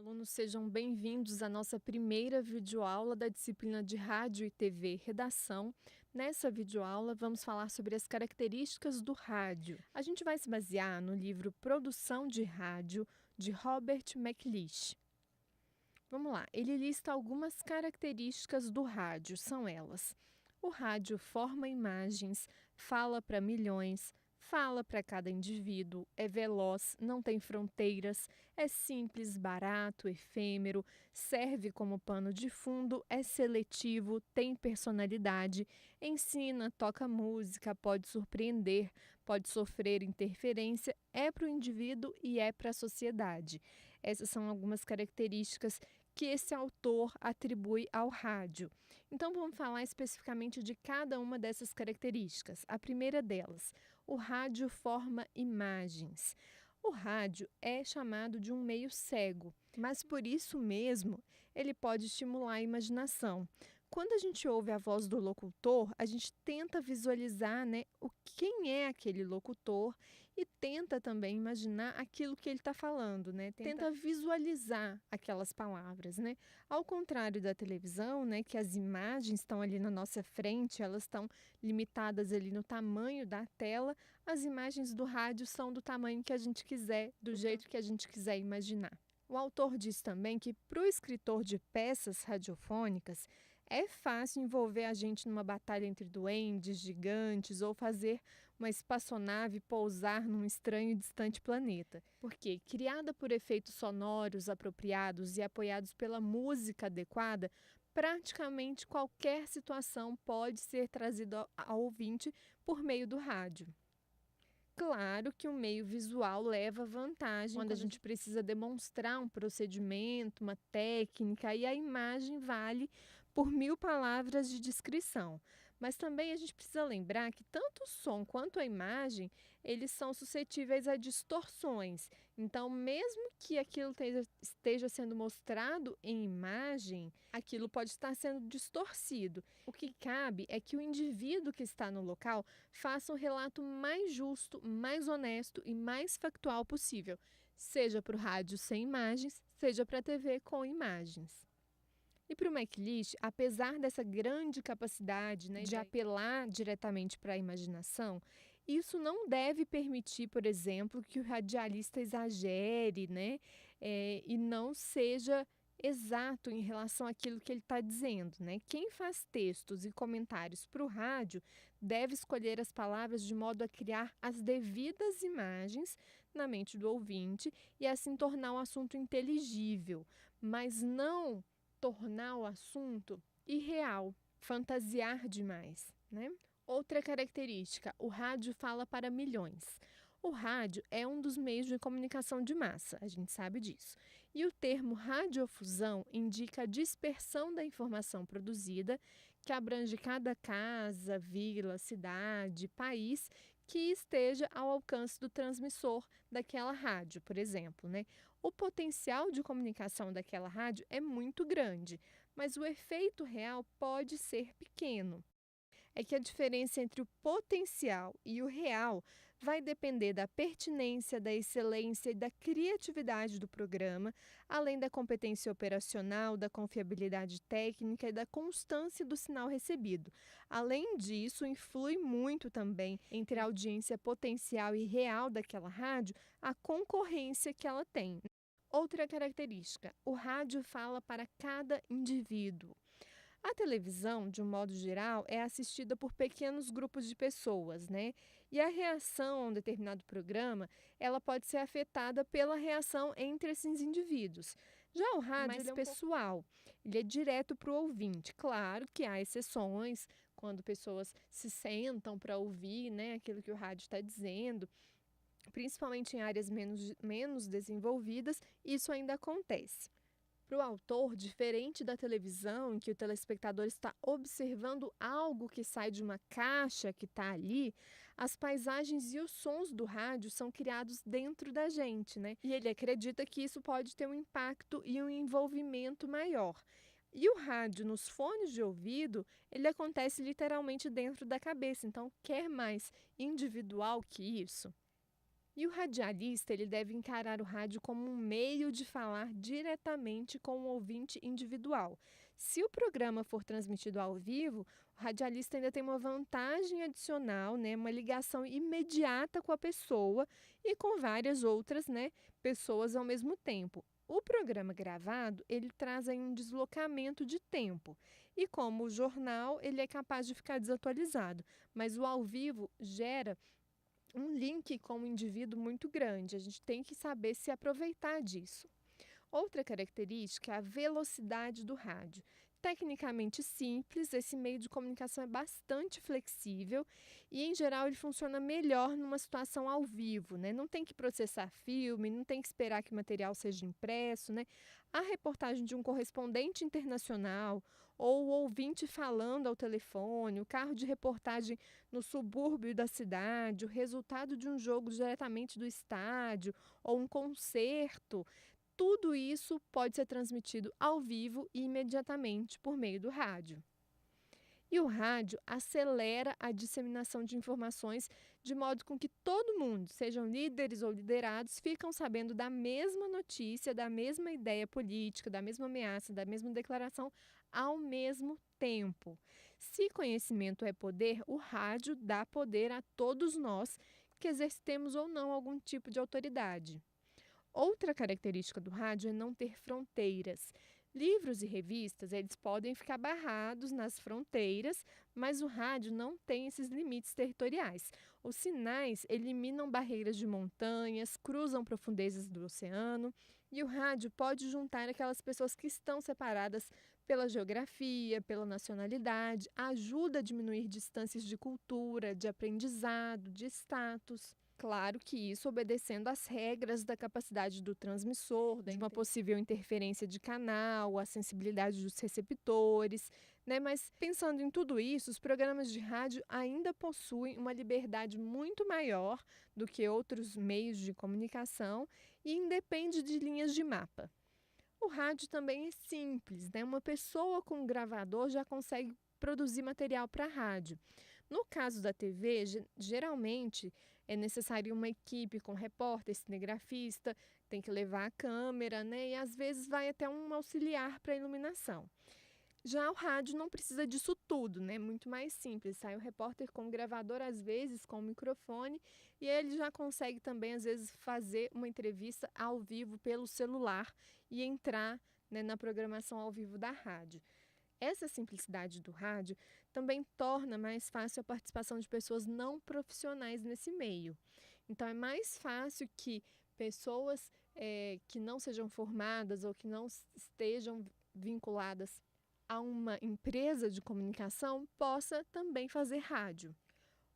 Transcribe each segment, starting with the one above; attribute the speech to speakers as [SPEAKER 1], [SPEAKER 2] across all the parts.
[SPEAKER 1] Alunos, sejam bem-vindos à nossa primeira videoaula da disciplina de Rádio e TV Redação. Nessa videoaula, vamos falar sobre as características do rádio. A gente vai se basear no livro Produção de Rádio, de Robert McLeish. Vamos lá, ele lista algumas características do rádio, são elas: o rádio forma imagens, fala para milhões, fala para cada indivíduo, é veloz, não tem fronteiras, é simples, barato, efêmero, serve como pano de fundo, é seletivo, tem personalidade, ensina, toca música, pode surpreender, pode sofrer interferência, é para o indivíduo e é para a sociedade. Essas são algumas características que esse autor atribui ao rádio. Então, vamos falar especificamente de cada uma dessas características. A primeira delas, o rádio forma imagens. O rádio é chamado de um meio cego, mas por isso mesmo ele pode estimular a imaginação. Quando a gente ouve a voz do locutor, a gente tenta visualizar, né, quem é aquele locutor e tenta também imaginar aquilo que ele está falando, né? Tenta visualizar aquelas palavras, né? Ao contrário da televisão, né, que as imagens estão ali na nossa frente, elas estão limitadas ali no tamanho da tela, as imagens do rádio são do tamanho que a gente quiser, do jeito que a gente quiser imaginar. O autor diz também que para o escritor de peças radiofônicas é fácil envolver a gente numa batalha entre duendes, gigantes ou fazer uma espaçonave pousar num estranho e distante planeta. Porque, criada por efeitos sonoros apropriados e apoiados pela música adequada, praticamente qualquer situação pode ser trazida ao ouvinte por meio do rádio. Claro que o meio visual leva vantagem quando a gente precisa demonstrar um procedimento, uma técnica, e a imagem vale por 1000 palavras de descrição. Mas também a gente precisa lembrar que tanto o som quanto a imagem, eles são suscetíveis a distorções. Então, mesmo que aquilo esteja sendo mostrado em imagem, aquilo pode estar sendo distorcido. O que cabe é que o indivíduo que está no local faça um relato mais justo, mais honesto e mais factual possível, seja para o rádio sem imagens, seja para a TV com imagens. E para o McLeish, apesar dessa grande capacidade, né, de apelar diretamente para a imaginação, isso não deve permitir, por exemplo, que o radialista exagere, né, e não seja exato em relação àquilo que ele está dizendo, né? Quem faz textos e comentários para o rádio deve escolher as palavras de modo a criar as devidas imagens na mente do ouvinte e assim tornar o assunto inteligível, mas não tornar o assunto irreal, fantasiar demais, né? Outra característica, o rádio fala para milhões. O rádio é um dos meios de comunicação de massa, a gente sabe disso. E o termo radiofusão indica a dispersão da informação produzida, que abrange cada casa, vila, cidade, país que esteja ao alcance do transmissor daquela rádio, por exemplo, né? O potencial de comunicação daquela rádio é muito grande, mas o efeito real pode ser pequeno. É que a diferença entre o potencial e o real vai depender da pertinência, da excelência e da criatividade do programa, além da competência operacional, da confiabilidade técnica e da constância do sinal recebido. Além disso, influi muito também entre a audiência potencial e real daquela rádio a concorrência que ela tem. Outra característica: o rádio fala para cada indivíduo. A televisão, de um modo geral, é assistida por pequenos grupos de pessoas, né? E a reação a um determinado programa, ela pode ser afetada pela reação entre esses indivíduos. Já o rádio, ele é pessoal, ele é direto para o ouvinte. Claro que há exceções, quando pessoas se sentam para ouvir, né, aquilo que o rádio está dizendo, principalmente em áreas menos desenvolvidas, isso ainda acontece. Para o autor, diferente da televisão, em que o telespectador está observando algo que sai de uma caixa que está ali, as paisagens e os sons do rádio são criados dentro da gente, né? E ele acredita que isso pode ter um impacto e um envolvimento maior. E o rádio nos fones de ouvido, ele acontece literalmente dentro da cabeça, então quer mais individual que isso? E o radialista, ele deve encarar o rádio como um meio de falar diretamente com o ouvinte individual. Se o programa for transmitido ao vivo, o radialista ainda tem uma vantagem adicional, né, uma ligação imediata com a pessoa e com várias outras, né, pessoas ao mesmo tempo. O programa gravado, ele traz aí um deslocamento de tempo. E como o jornal, ele é capaz de ficar desatualizado, mas o ao vivo gera um link com o indivíduo muito grande. A gente tem que saber se aproveitar disso. Outra característica é a velocidade do rádio. Tecnicamente simples, esse meio de comunicação é bastante flexível e, em geral, ele funciona melhor numa situação ao vivo, né? Não tem que processar filme, não tem que esperar que o material seja impresso, né? A reportagem de um correspondente internacional ou o ouvinte falando ao telefone, o carro de reportagem no subúrbio da cidade, o resultado de um jogo diretamente do estádio ou um concerto, tudo isso pode ser transmitido ao vivo e imediatamente por meio do rádio. E o rádio acelera a disseminação de informações de modo com que todo mundo, sejam líderes ou liderados, ficam sabendo da mesma notícia, da mesma ideia política, da mesma ameaça, da mesma declaração ao mesmo tempo. Se conhecimento é poder, o rádio dá poder a todos nós que exercemos ou não algum tipo de autoridade. Outra característica do rádio é não ter fronteiras. Livros e revistas, eles podem ficar barrados nas fronteiras, mas o rádio não tem esses limites territoriais. Os sinais eliminam barreiras de montanhas, cruzam profundezas do oceano, e o rádio pode juntar aquelas pessoas que estão separadas pela geografia, pela nacionalidade, ajuda a diminuir distâncias de cultura, de aprendizado, de status. Claro que isso obedecendo às regras da capacidade do transmissor, de uma possível interferência de canal, a sensibilidade dos receptores, né? Mas pensando em tudo isso, os programas de rádio ainda possuem uma liberdade muito maior do que outros meios de comunicação e independe de linhas de mapa. O rádio também é simples, né? Uma pessoa com um gravador já consegue produzir material para rádio. No caso da TV, geralmente é necessário uma equipe com repórter, cinegrafista, tem que levar a câmera, né? E às vezes vai até um auxiliar para iluminação. Já o rádio não precisa disso tudo, né? Muito mais simples. Sai o repórter com o gravador, às vezes com o microfone, e ele já consegue também, às vezes, fazer uma entrevista ao vivo pelo celular e entrar, né, na programação ao vivo da rádio. Essa simplicidade do rádio também torna mais fácil a participação de pessoas não profissionais nesse meio. Então, é mais fácil que pessoas que não sejam formadas ou que não estejam vinculadas a uma empresa de comunicação possa também fazer rádio.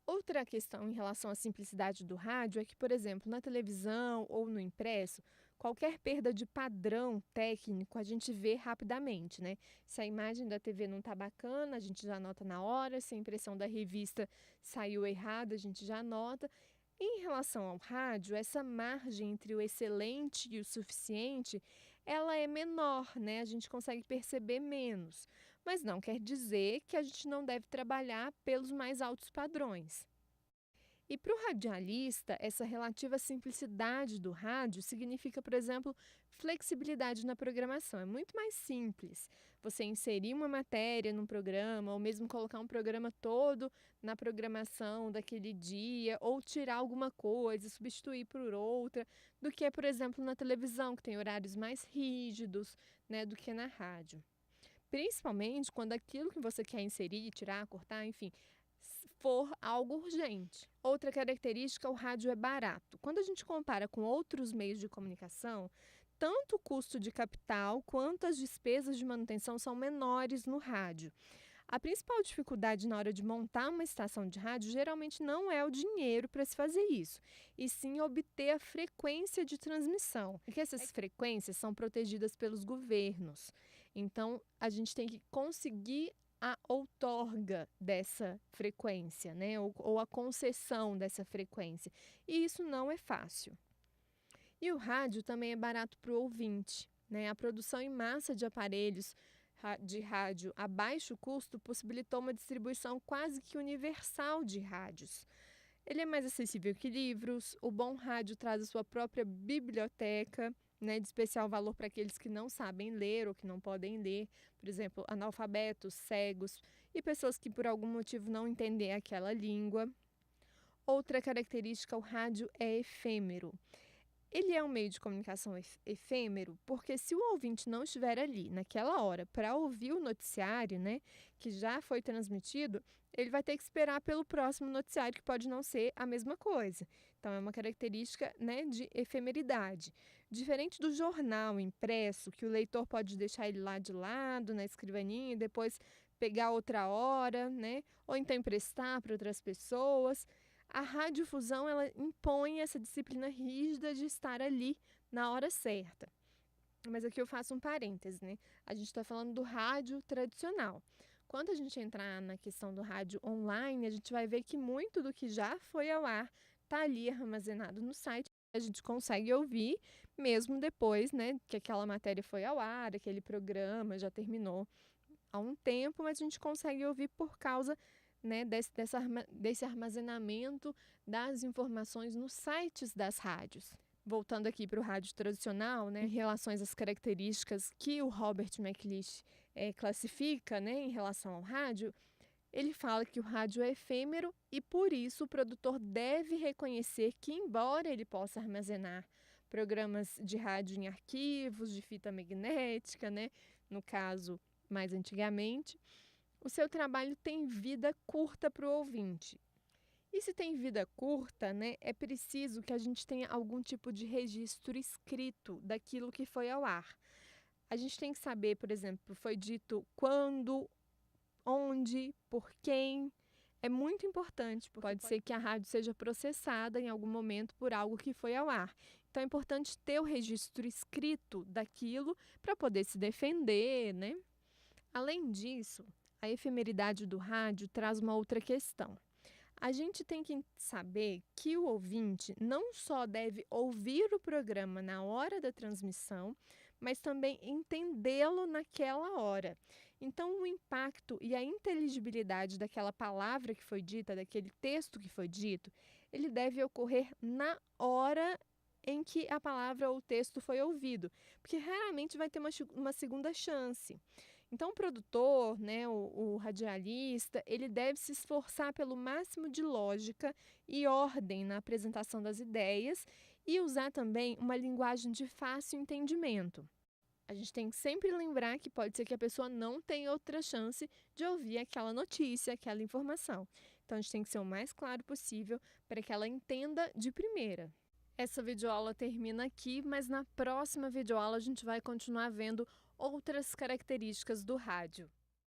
[SPEAKER 1] Outra questão em relação à simplicidade do rádio é que, por exemplo, na televisão ou no impresso, qualquer perda de padrão técnico a gente vê rapidamente, né? Se a imagem da TV não está bacana, a gente já nota na hora, se a impressão da revista saiu errada, a gente já nota. Em relação ao rádio, essa margem entre o excelente e o suficiente, ela é menor, né? A gente consegue perceber menos. Mas não quer dizer que a gente não deve trabalhar pelos mais altos padrões. E para o radialista, essa relativa simplicidade do rádio significa, por exemplo, flexibilidade na programação. É muito mais simples você inserir uma matéria num programa, ou mesmo colocar um programa todo na programação daquele dia, ou tirar alguma coisa, substituir por outra, do que, por exemplo, na televisão, que tem horários mais rígidos, né, do que na rádio. Principalmente quando aquilo que você quer inserir, tirar, cortar, enfim, for algo urgente. Outra característica, o rádio é barato. Quando a gente compara com outros meios de comunicação, tanto o custo de capital quanto as despesas de manutenção são menores no rádio. A principal dificuldade na hora de montar uma estação de rádio geralmente não é o dinheiro para se fazer isso, e sim obter a frequência de transmissão, porque essas frequências são protegidas pelos governos. Então, a gente tem que conseguir a outorga dessa frequência, né? Ou a concessão dessa frequência. E isso não é fácil. E o rádio também é barato para o ouvinte, né? A produção em massa de aparelhos de rádio a baixo custo possibilitou uma distribuição quase que universal de rádios. Ele é mais acessível que livros, o bom rádio traz a sua própria biblioteca, né, de especial valor para aqueles que não sabem ler ou que não podem ler, por exemplo, analfabetos, cegos e pessoas que por algum motivo não entendem aquela língua. Outra característica, o rádio é efêmero. Ele é um meio de comunicação efêmero porque se o ouvinte não estiver ali naquela hora para ouvir o noticiário, né, que já foi transmitido, ele vai ter que esperar pelo próximo noticiário que pode não ser a mesma coisa. Então é uma característica, né, de efemeridade. Diferente do jornal impresso, que o leitor pode deixar ele lá de lado na escrivaninha e depois pegar outra hora, né, ou então emprestar para outras pessoas. A radiodifusão, ela impõe essa disciplina rígida de estar ali na hora certa. Mas aqui eu faço um parêntese, né? A gente está falando do rádio tradicional. Quando a gente entrar na questão do rádio online, a gente vai ver que muito do que já foi ao ar está ali armazenado no site. A gente consegue ouvir mesmo depois, né, que aquela matéria foi ao ar, aquele programa já terminou há um tempo, mas a gente consegue ouvir por causa, né, desse armazenamento das informações nos sites das rádios. Voltando aqui para o rádio tradicional, né, em relação às características que o Robert McLeish classifica, né, em relação ao rádio, ele fala que o rádio é efêmero e, por isso, o produtor deve reconhecer que, embora ele possa armazenar programas de rádio em arquivos de fita magnética, né, no caso, mais antigamente, o seu trabalho tem vida curta para o ouvinte. E se tem vida curta, né, é preciso que a gente tenha algum tipo de registro escrito daquilo que foi ao ar. A gente tem que saber, por exemplo, foi dito quando, onde, por quem. É muito importante, porque pode ser que a rádio seja processada em algum momento por algo que foi ao ar. Então é importante ter o registro escrito daquilo para poder se defender, né? Além disso, a efemeridade do rádio traz uma outra questão. A gente tem que saber que o ouvinte não só deve ouvir o programa na hora da transmissão, mas também entendê-lo naquela hora. Então, o impacto e a inteligibilidade daquela palavra que foi dita, daquele texto que foi dito, ele deve ocorrer na hora em que a palavra ou o texto foi ouvido, porque raramente vai ter uma segunda chance. Então, o produtor, né, o radialista, ele deve se esforçar pelo máximo de lógica e ordem na apresentação das ideias e usar também uma linguagem de fácil entendimento. A gente tem que sempre lembrar que pode ser que a pessoa não tenha outra chance de ouvir aquela notícia, aquela informação. Então, a gente tem que ser o mais claro possível para que ela entenda de primeira. Essa videoaula termina aqui, mas na próxima videoaula a gente vai continuar vendo outras características do rádio.